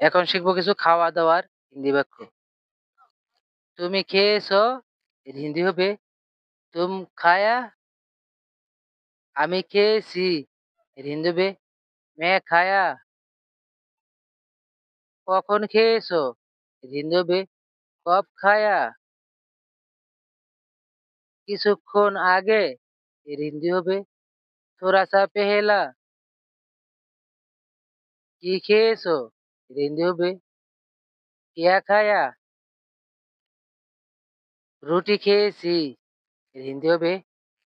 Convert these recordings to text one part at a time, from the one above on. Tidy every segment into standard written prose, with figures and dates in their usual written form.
এখন শিখবো কিছু খাওয়া দাওয়ার হিন্দি বাক্য। তুমি খেয়েছো এর হিন্দি হবে তুম খায়া। আমি খেয়েছি এর হিন্দি হবে मैं খায়া। কখন খেয়েছো এর হিন্দি হবে কব খায়া। কিছুক্ষণ আগে এর হিন্দি হবে थोड़ा सा पहला। কি খেয়েছো এর হিন্দি হবে क्या खाया। রুটি খেয়েছি এর হিন্দি হবে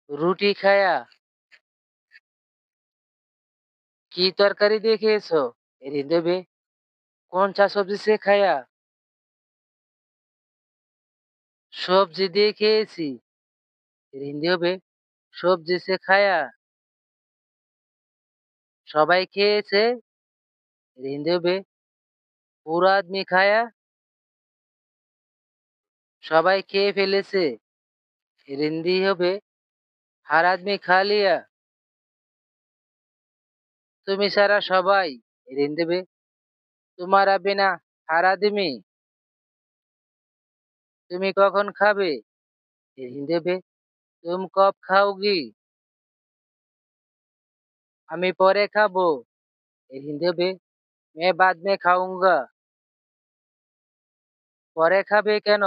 রুটি খায়া। কি তরকারি দিয়ে খেয়েছো এর হিন্দি হবে কোন सा सब्जी से खाया। সবজি দিয়ে খেয়েছি এর হিন্দি হবে সবজি সে খায়া। সবাই খেয়েছে এর হিন্দি হবে পুরা আদমি খায়া। সবাই খেয়ে ফেলেছে এর হিন্দি হবে হার আদমি খা লিয়া। তুমি সারা সবাই এর হিন্দি হবে তোমারা বিনা হার আদমি। তুমি কখন খাবে এর হিন্দি হবে তুম কব খাওগি। আমি পরে খাবো এর হিন্দি হবে मैं बाद में खाऊंगा। পরে খাবে কেন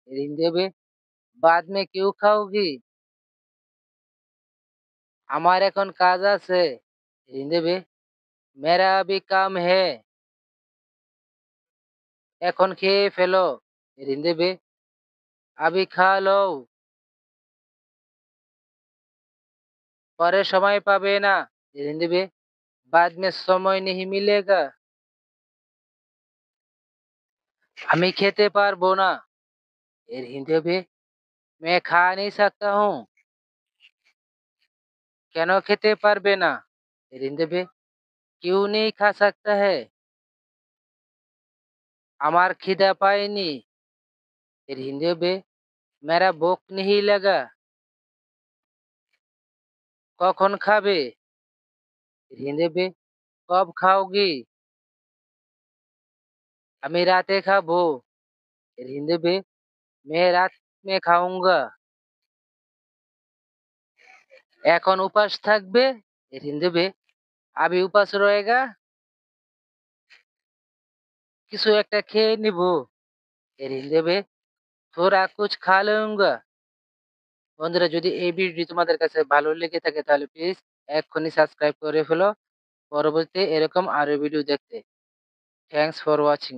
এর হিন্দি হবে बाद में क्यों खाओगी। আমার এখন কাজ আছে এর হিন্দি হবে मेरा अभी काम है। এখন খেয়ে ফেলো এর হিন্দি হবে अभी खा लो। পরে সময় পাবে না এর হিন্দি হবে बाद में समय नहीं मिलेगा। আমি খেতে পারবো না এর হিন্দি হবে मैं खा नहीं सकता हूँ। কেন খেতে পারবে না এর হিন্দি হবে क्यों नहीं खा सकता है। আমার খিদা পায়নি এর হিন্দি হবে मेरा भूख नहीं लगा। কখন খাবে এর হিন্দি হবে कब खाओगी। আমি রাতে খাবো এর হিন্দি হবে मैं रात में खाऊंगा। এখন উপাস থাকবে এর হিন্দি হবে अभी उपास रहेगा। কিছু একটা খেয়ে নিব এর হিন্দি হবে थोड़ा कुछ खा लूंगा। বন্ধুরা, যদি এই ভিডিওটি তোমাদের কাছে ভালো লেগে থাকে তাহলে প্লিজ এক্ষুনি সাবস্ক্রাইব করে ফেলো পরবর্তীতে এরকম আরো ভিডিও দেখতে। Thanks for watching.